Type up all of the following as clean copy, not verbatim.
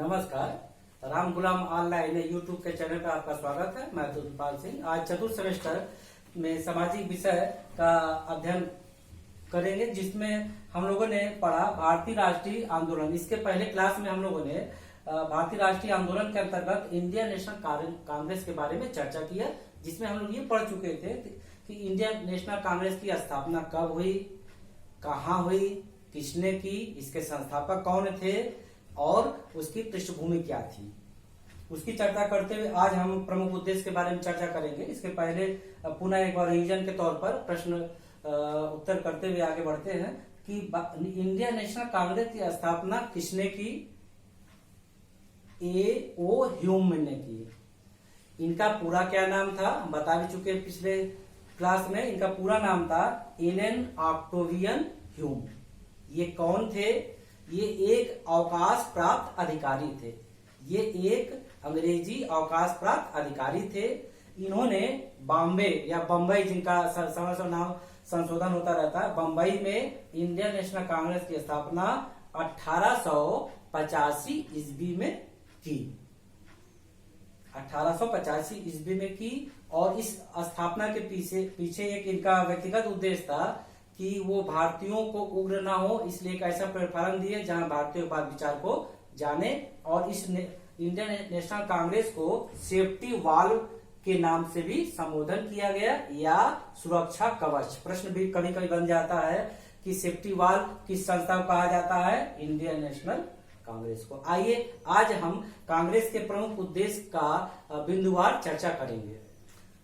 नमस्कार। राम गुलाम online YouTube के channel पर आपका स्वागत है। मैं दुर्लपाल सिंह। आज चतुर्थ सेमेस्टर में सामाजिक विषय का अध्ययन करेंगे, जिसमें हम लोगों ने पढ़ा भारतीय राष्ट्रीय आंदोलन। इसके पहले क्लास में हम लोगों ने भारतीय राष्ट्रीय आंदोलन के अंतर्गत इंडियन नेशनल कांग्रेस के बारे में चर्चा की है, जिसमें हम लोग ये पढ़ चुके थे कि इंडियन नेशनल कांग्रेस की स्थापना कब हुई, कहाँ हुई, किसने की, इसके संस्थापक कौन थे और उसकी पृष्ठभूमि क्या थी। उसकी चर्चा करते हुए आज हम प्रमुख उद्देश्य के बारे में चर्चा करेंगे। इसके पहले पुनः एक बार रिवीजन के तौर पर प्रश्न उत्तर करते हुए आगे बढ़ते हैं कि इंडियन नेशनल कांग्रेस की स्थापना किसने की। A.O. ह्यूम ने की। इनका पूरा क्या नाम था हम बता भी चुके पिछले क्लास में। इनका पूरा नाम था एलन ऑक्टेवियन ह्यूम। ये कौन थे? ये एक अवकाश प्राप्त अधिकारी थे। ये एक अंग्रेजी अवकाश प्राप्त अधिकारी थे। इन्होंने बॉम्बे या बम्बई, जिनका समय नाम संशोधन होता रहता है, बम्बई में इंडियन नेशनल कांग्रेस की स्थापना 1885 ईस्वी में की। 1885 ईस्वी में की। और इस स्थापना के पीछे एक इनका व्यक्तिगत उद्देश्य था कि वो भारतीयों को उग्र ना हो, इसलिए एक ऐसा प्लेटफॉर्म दिए जहां भारतीय बात विचार को जाने। और इस इंडियन नेशनल कांग्रेस को सेफ्टी वाल्व के नाम से भी संबोधन किया गया, या सुरक्षा कवच। प्रश्न भी कभी कभी बन जाता है कि सेफ्टी वाल्व किस संस्था को कहा जाता है? इंडियन नेशनल कांग्रेस को। आइए आज हम कांग्रेस के प्रमुख उद्देश्य का बिंदुवार चर्चा करेंगे,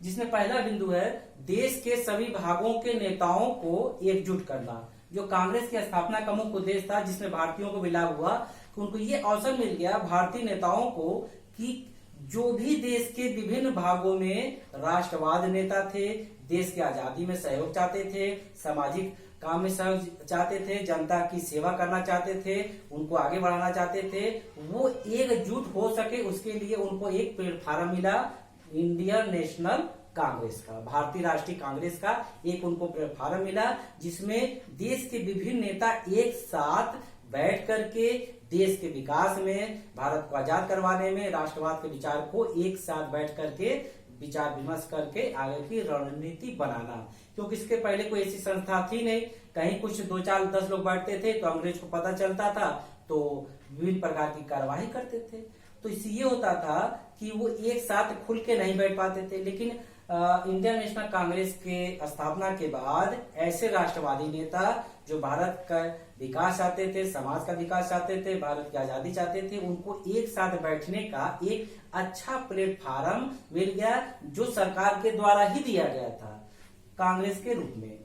जिसमें पहला बिंदु है देश के सभी भागों के नेताओं को एकजुट करना। जो कांग्रेस की स्थापना का मुख्य उद्देश्य था, जिसमें भारतीयों को भी लाभ हुआ कि उनको ये अवसर मिल गया भारतीय नेताओं को कि जो भी देश के विभिन्न भागों में राष्ट्रवाद नेता थे, देश की आजादी में सहयोग चाहते थे, सामाजिक काम में सहयोग चाहते थे, जनता की सेवा करना चाहते थे, उनको आगे बढ़ाना चाहते थे, वो एकजुट हो सके, उसके लिए उनको एक प्लेटफॉर्म मिला इंडियन नेशनल कांग्रेस का, भारतीय राष्ट्रीय कांग्रेस का एक उनको प्लेटफॉर्म मिला, जिसमें देश के विभिन्न नेता एक साथ बैठ करके देश के विकास में, भारत को आजाद करवाने में, राष्ट्रवाद के विचार को एक साथ बैठ करके विचार विमर्श करके आगे की रणनीति बनाना। क्योंकि इसके पहले कोई ऐसी संस्था थी नहीं, कहीं कुछ 2 4 10 लोग बैठते थे तो अंग्रेज को पता चलता था तो विभिन्न प्रकार की कार्यवाही करते थे। तो इससे ये होता था कि वो एक साथ खुल के नहीं बैठ पाते थे। लेकिन इंडियन नेशनल कांग्रेस के स्थापना के बाद ऐसे राष्ट्रवादी नेता जो भारत का विकास चाहते थे, समाज का विकास चाहते थे, भारत की आजादी चाहते थे, उनको एक साथ बैठने का एक अच्छा प्लेटफॉर्म मिल गया, जो सरकार के द्वारा ही दिया गया था कांग्रेस के रूप में।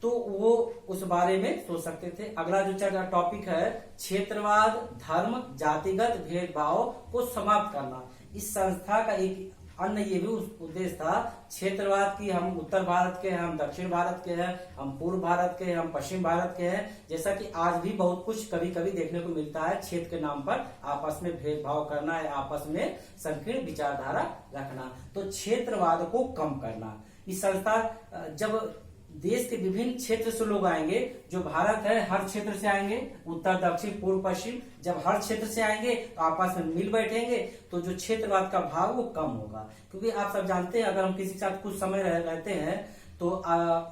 तो वो उस बारे में सोच सकते थे। अगला जो टॉपिक है क्षेत्रवाद, धर्म, जातिगत भेदभाव को समाप्त करना। इस संस्था का एक अन्य ये भी उद्देश्य था, क्षेत्रवाद की हम उत्तर भारत के हैं, हम दक्षिण भारत के हैं, हम पूर्व भारत के हैं, हम पश्चिम भारत के हैं। जैसा कि आज भी बहुत कुछ कभी कभी देखने को मिलता है, क्षेत्र के नाम पर आपस में भेदभाव करना है, आपस में संकीर्ण विचारधारा रखना। तो क्षेत्रवाद को कम करना। इस संस्था जब देश के विभिन्न क्षेत्र से लोग आएंगे, जो भारत है हर क्षेत्र से आएंगे, उत्तर दक्षिण पूर्व पश्चिम, जब हर क्षेत्र से आएंगे तो आपस में मिल बैठेंगे, तो जो क्षेत्रवाद का भाव वो कम होगा। क्योंकि आप सब जानते हैं, अगर हम किसी के साथ कुछ समय रहते हैं तो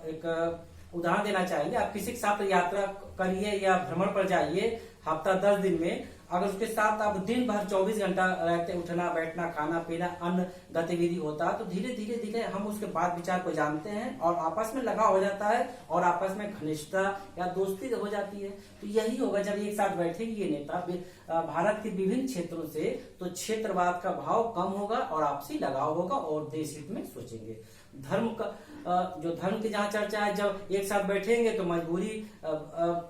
एक उदाहरण देना चाहेंगे। आप किसी के साथ यात्रा करिए या भ्रमण पर जाइए हफ्ता 10 दिन में, अगर उसके साथ आप दिन भर 24 घंटा रहते, उठना बैठना खाना पीना अन्य गतिविधि होता, तो धीरे धीरे हम उसके बात विचार को जानते हैं और आपस में लगाव हो जाता है और आपस में घनिष्ठता या दोस्ती हो जाती है। तो यही होगा जब एक साथ बैठेंगे ये नेता भारत के विभिन्न क्षेत्रों से, तो क्षेत्रवाद का भाव कम होगा और आपसी लगाव होगा और देश हित में सोचेंगे। धर्म का जो धर्म की जहाँ चर्चा है, जब एक साथ बैठेंगे तो मजबूरी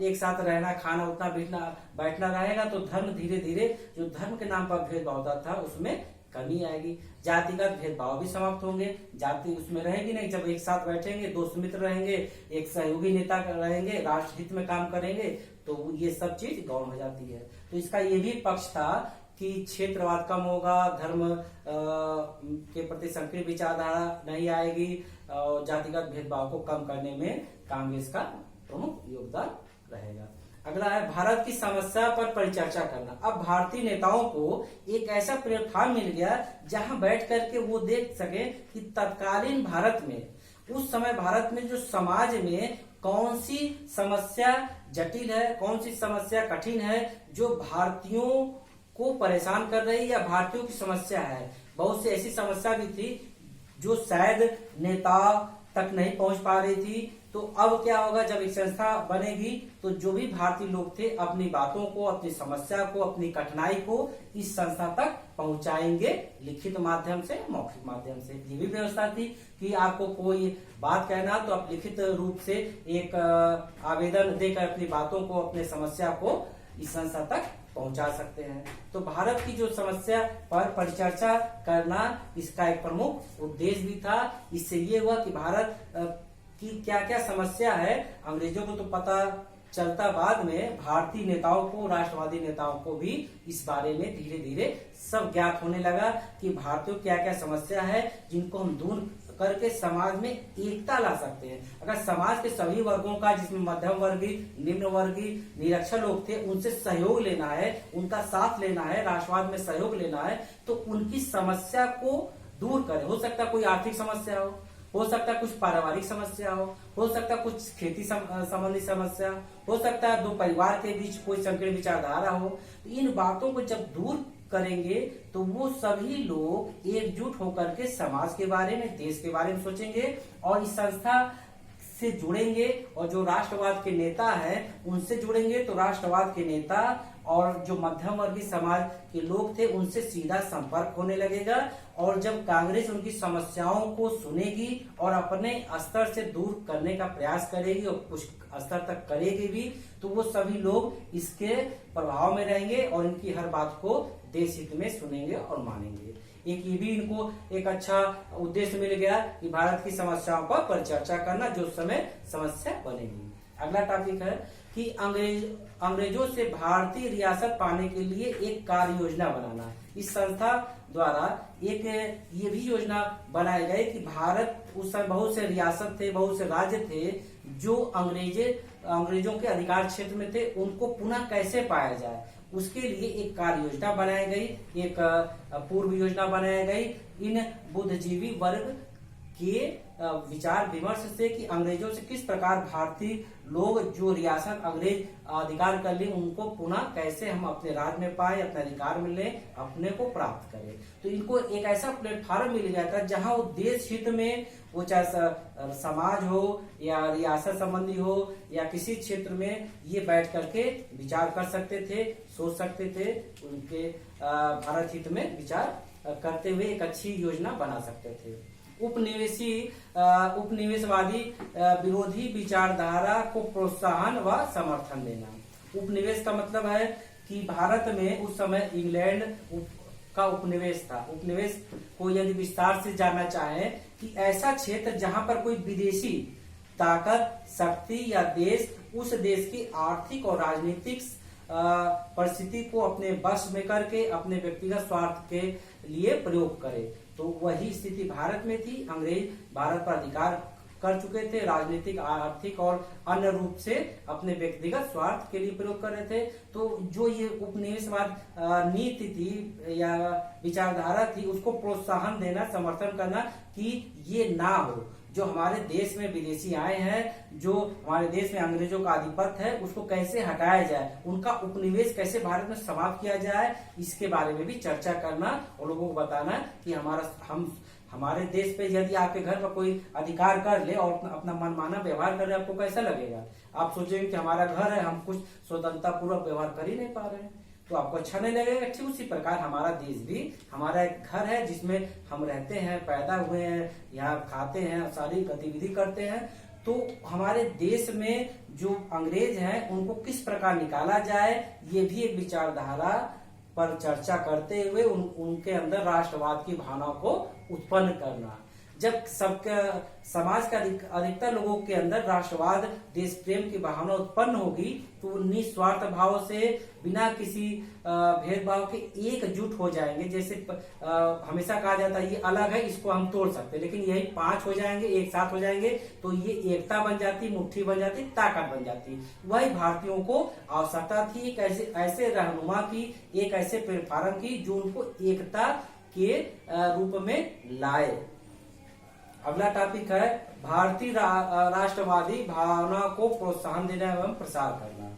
एक साथ रहना, खाना, उठना बैठना रहेगा, तो धर्म धीरे धीरे जो धर्म के नाम पर भेदभाव होता था उसमें कमी आएगी। जातिगत भेदभाव भी समाप्त होंगे, जाति उसमें रहेगी नहीं। जब एक साथ बैठेंगे, दोस्त मित्र रहेंगे, एक सहयोगी नेता रहेंगे, राष्ट्र हित में काम करेंगे, तो ये सब चीज गौण हो जाती है। तो इसका ये भी पक्ष था कि क्षेत्रवाद कम होगा, धर्म के प्रति संकीर्ण विचारधारा नहीं आएगी और जातिगत भेदभाव को कम करने में कांग्रेस का प्रमुख योगदान रहेगा। अगला है भारत की समस्या पर परिचर्चा करना। अब भारतीय नेताओं को एक ऐसा प्लेटफॉर्म मिल गया जहां बैठ करके वो देख सके कि तत्कालीन भारत में, उस समय भारत में जो समाज में कौन सी समस्या जटिल है, कौन सी समस्या कठिन है, जो भारतीयों को परेशान कर रही है या भारतीयों की समस्या है। बहुत सी ऐसी समस्या भी थी जो शायद नेता तक नहीं पहुंच पा रही थी। तो अब क्या होगा, जब एक संस्था बनेगी तो जो भी भारतीय लोग थे अपनी बातों को, अपनी समस्या को, अपनी कठिनाई को इस संस्था तक पहुंचाएंगे, लिखित माध्यम से, मौखिक माध्यम से। ये भी व्यवस्था थी कि आपको कोई बात कहना तो आप लिखित रूप से एक आवेदन देकर अपनी बातों को, अपने समस्या को इस संस्था तक पहुंचा सकते हैं। तो भारत की जो समस्या पर परिचर्चा करना इसका एक प्रमुख उद्देश्य भी था। इससे ये हुआ कि भारत की क्या क्या समस्या है, अंग्रेजों को तो पता चलता बाद में, भारतीय नेताओं को, राष्ट्रवादी नेताओं को भी इस बारे में धीरे धीरे सब ज्ञात होने लगा कि भारतीयों क्या क्या समस्या है जिनको हम दूर करके समाज में एकता ला सकते हैं। अगर समाज के सभी वर्गों का, जिसमें मध्यम वर्गीय, निम्न वर्गीय, निरक्षर लोग थे, उनसे सहयोग लेना है, उनका साथ लेना है, राष्ट्रवाद में सहयोग लेना है, तो उनकी समस्या को दूर करें। हो सकता है कोई आर्थिक समस्या हो सकता है कुछ पारिवारिक समस्या हो सकता है कुछ खेती संबंधी समस्या, हो सकता है दो परिवार के बीच कोई संकीर्ण विचारधारा हो। तो इन बातों को जब दूर करेंगे तो वो सभी लोग एकजुट होकर के समाज के बारे में, देश के बारे में सोचेंगे और इस संस्था से जुड़ेंगे। और जो राष्ट्रवाद के नेता हैं उनसे जुड़ेंगे तो राष्ट्रवाद के नेता और जो मध्यम वर्गीय समाज के लोग थे उनसे सीधा संपर्क होने लगेगा। और जब कांग्रेस उनकी समस्याओं को सुनेगी और अपने स्तर से दूर करने का प्रयास करेगी और कुछ स्तर तक करेगी भी, तो वो सभी लोग इसके प्रभाव में रहेंगे और इनकी हर बात को देश हित में सुनेंगे और मानेंगे। एक ये भी इनको एक अच्छा उद्देश्य मिल गया कि भारत की समस्याओं पर परिचर्चा करना, जो समय समस्या बनेगी। अगला टॉपिक है कि अंग्रेजों से भारतीय रियासत पाने के लिए एक कार्य योजना बनाना। इस संस्था द्वारा एक ये भी योजना बनाई गई कि भारत, उस समय बहुत से रियासत थे, बहुत से राज्य थे जो अंग्रेजों के अधिकार क्षेत्र में थे, उनको पुनः कैसे पाया जाए, उसके लिए एक कार्य योजना बनाई गई, एक पूर्व योजना बनाई गई। इन बुद्धिजीवी वर्ग के विचार विमर्श से कि अंग्रेजों से किस प्रकार भारतीय लोग जो रियासत अंग्रेज अधिकार कर लिए उनको पुनः कैसे हम अपने राज्य में पाए, अपने अधिकार में ले, अपने को प्राप्त करें। तो इनको एक ऐसा प्लेटफॉर्म मिल गया था जहां वो देश हित में, वो चाहे समाज हो या रियासत संबंधी हो या किसी क्षेत्र में, ये बैठ करके विचार कर सकते थे, सोच सकते थे, उनके भारत हित में विचार करते हुए एक अच्छी योजना बना सकते थे। उपनिवेशवादी विरोधी विचारधारा को प्रोत्साहन व समर्थन देना। उपनिवेश का मतलब है कि भारत में उस समय इंग्लैंड का उपनिवेश था। उपनिवेश को यदि विस्तार से जानना चाहें कि ऐसा क्षेत्र जहां पर कोई विदेशी ताकत, शक्ति या देश उस देश की आर्थिक और राजनीतिक परिस्थिति को अपने वश में करके अपने व्यक्तिगत स्वार्थ के लिए प्रयोग करे, तो वही स्थिति भारत में थी। अंग्रेज भारत पर अधिकार कर चुके थे, राजनीतिक, आर्थिक और अन्य रूप से अपने व्यक्तिगत स्वार्थ के लिए प्रयोग कर रहे थे। तो जो ये उपनिवेशवाद नीति थी या विचारधारा थी, उसको प्रोत्साहन देना, समर्थन करना कि ये ना हो। जो हमारे देश में विदेशी आए हैं, जो हमारे देश में अंग्रेजों का आधिपत्य है, उसको कैसे हटाया जाए, उनका उपनिवेश कैसे भारत में समाप्त किया जाए, इसके बारे में भी चर्चा करना और लोगों को बताना कि हमारे देश पे यदि आपके घर पर कोई अधिकार कर ले और अपना मनमाना व्यवहार कर ले, आपको कैसा लगेगा? आप सोचेंगे कि हमारा घर है, हम कुछ स्वतंत्रता पूर्वक व्यवहार कर ही नहीं पा रहे हैं, तो आपको अच्छा नहीं लगेगा। ठीक उसी प्रकार हमारा देश भी हमारा एक घर है जिसमें हम रहते हैं, पैदा हुए हैं, यहाँ खाते हैं, सारी गतिविधि करते हैं। तो हमारे देश में जो अंग्रेज हैं उनको किस प्रकार निकाला जाए, ये भी एक विचारधारा पर चर्चा करते हुए उनके अंदर राष्ट्रवाद की भावना को उत्पन्न करना। जब सबका समाज का अधिकतर लोगों के अंदर राष्ट्रवाद, देश प्रेम की भावना उत्पन्न होगी तो निस्वार्थ भाव से बिना किसी भेदभाव के एकजुट हो जाएंगे। जैसे हमेशा कहा जाता है ये अलग है, इसको हम तोड़ सकते हैं, लेकिन यही 5 हो जाएंगे, एक साथ हो जाएंगे तो ये एकता बन जाती, मुट्ठी बन जाती, ताकत बन जाती। वही भारतीयों को आवश्यकता थी एक ऐसे रहनुमा की, एक ऐसे प्लेटफार्म की जो उनको एकता के रूप में लाए। अगला टॉपिक है भारतीय राष्ट्रवादी भावना को प्रोत्साहन देना एवं प्रसार करना।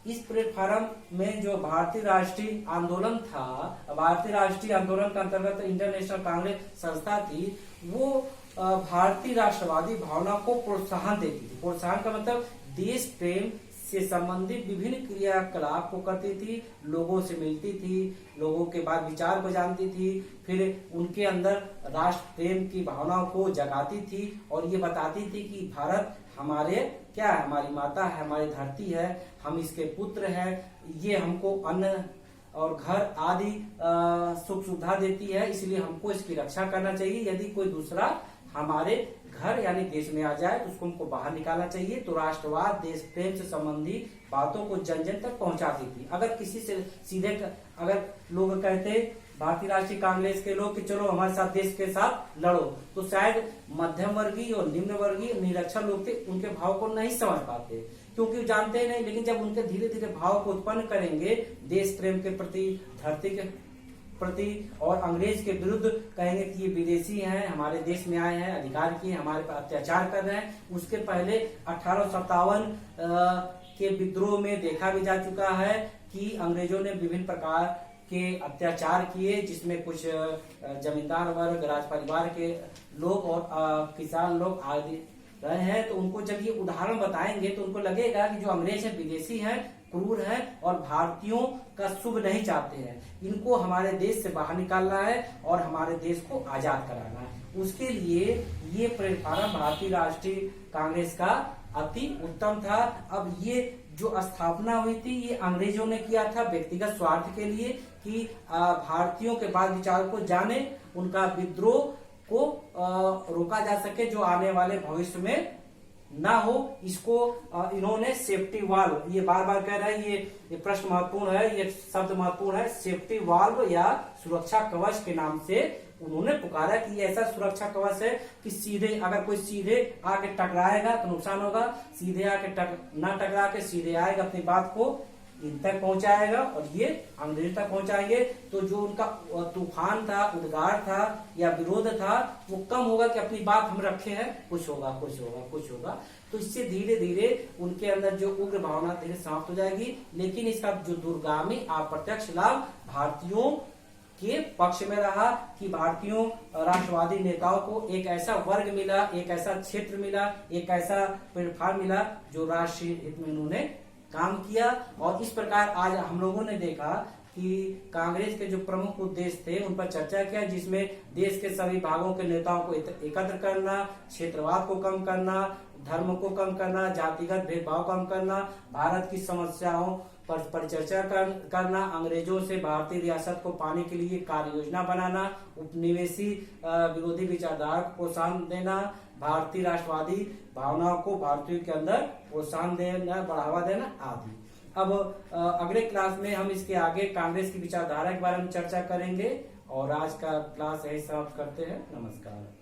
इस प्लेटफार्म में जो भारतीय राष्ट्रीय आंदोलन था, भारतीय राष्ट्रीय आंदोलन के अंतर्गत इंटरनेशनल कांग्रेस संस्था थी, वो भारतीय राष्ट्रवादी भावना को प्रोत्साहन देती थी। प्रोत्साहन का मतलब देश प्रेम से संबंधित विभिन्न क्रियाकलाप को करती थी, लोगों से मिलती थी, लोगों के बाद विचार को जानती थी, फिर उनके अंदर राष्ट्र प्रेम की भावनाओं को जगाती थी और ये बताती थी कि भारत हमारे क्या है, हमारी माता है, हमारी धरती है, हम इसके पुत्र हैं, ये हमको अन्न और घर आदि सुख सुविधा देती है, इसलिए हमको इसकी रक्षा करना चाहिए। यदि कोई दूसरा हमारे घर यानी देश में आ जाए तो उसको हमको बाहर निकालना चाहिए। तो राष्ट्रवाद, देश प्रेम से संबंधी बातों को जन जन तक पहुंचाती थी। अगर किसी से सीधे अगर लोग कहते भारतीय राष्ट्रीय कांग्रेस के लोग कि चलो हमारे साथ देश के साथ लड़ो, तो शायद मध्यम वर्गीय और निम्न वर्गीय निरक्षर लोग थे, उनके भाव को नहीं समझ पाते क्योंकि जानते नहीं। लेकिन जब उनके धीरे धीरे भाव को उत्पन्न करेंगे देश प्रेम के प्रति, धरती के प्रति और अंग्रेज के विरुद्ध कहेंगे कि ये विदेशी हैं, हमारे देश में आए हैं, अधिकार किए, हमारे पर अत्याचार कर रहे हैं। उसके पहले 1857 के विद्रोह में देखा भी जा चुका है कि अंग्रेजों ने विभिन्न प्रकार के अत्याचार किए, जिसमें कुछ जमींदार वर्ग, राज परिवार के लोग और किसान लोग आदि रहे हैं। तो उनको जब ये उदाहरण बताएंगे तो उनको लगेगा कि जो अंग्रेज हैं विदेशी हैं, क्रूर है और भारतीयों का शुभ नहीं चाहते हैं, इनको हमारे देश से बाहर निकालना है और हमारे देश को आजाद कराना है। उसके लिए ये प्लेटफार्म भारतीय राष्ट्रीय कांग्रेस का अति उत्तम था। अब ये जो स्थापना हुई थी ये अंग्रेजों ने किया था व्यक्तिगत स्वार्थ के लिए कि भारतीयों के बाद विचार को जाने, उनका विद्रोह को रोका जा सके जो आने वाले भविष्य में ना हो। इसको इन्होंने सेफ्टी वाल्व, ये बार बार कह रहे हैं, ये प्रश्न महत्वपूर्ण है, ये शब्द महत्वपूर्ण है, सेफ्टी वाल्व या सुरक्षा कवच के नाम से उन्होंने पुकारा कि ये ऐसा सुरक्षा कवच है कि सीधे अगर कोई सीधे आके टकराएगा तो नुकसान होगा, सीधे आके ना टकरा के सीधे आएगा अपनी बात को इन तक पहुंचाएगा और ये अंग्रेज तक पहुंचाएंगे। तो जो उनका तूफान था, उद्गार था या विरोध था वो कम होगा कि अपनी बात हम रखे हैं, कुछ होगा कुछ होगा कुछ होगा। तो इससे धीरे धीरे उनके अंदर जो उग्र भावना धीरे समाप्त हो जाएगी। लेकिन इसका जो दूरगामी अप्रत्यक्ष लाभ भारतीयों के पक्ष में रहा कि भारतीयों राष्ट्रवादी नेताओं को एक ऐसा वर्ग मिला, एक ऐसा क्षेत्र मिला, एक ऐसा प्लेटफार्म मिला जो राष्ट्रीय हित में उन्होंने काम किया। और इस प्रकार आज हम लोगों ने देखा कि कांग्रेस के जो प्रमुख उद्देश्य थे उन पर चर्चा किया, जिसमें देश के सभी भागों के नेताओं को एकत्र करना, क्षेत्रवाद को कम करना, धर्म को कम करना, जातिगत भेदभाव कम करना, भारत की समस्याओं पर परिचर्चा करना, अंग्रेजों से भारतीय रियासत को पाने के लिए कार्य योजना बनाना, उपनिवेशी विरोधी विचारधारा को प्रोत्साहन देना, भारतीय राष्ट्रवादी भावनाओं को भारतीयों के अंदर प्रोत्साहन देना, बढ़ावा देना आदि। अब अगले क्लास में हम इसके आगे कांग्रेस की विचारधारा के बारे में चर्चा करेंगे और आज का क्लास यही समाप्त करते हैं। नमस्कार।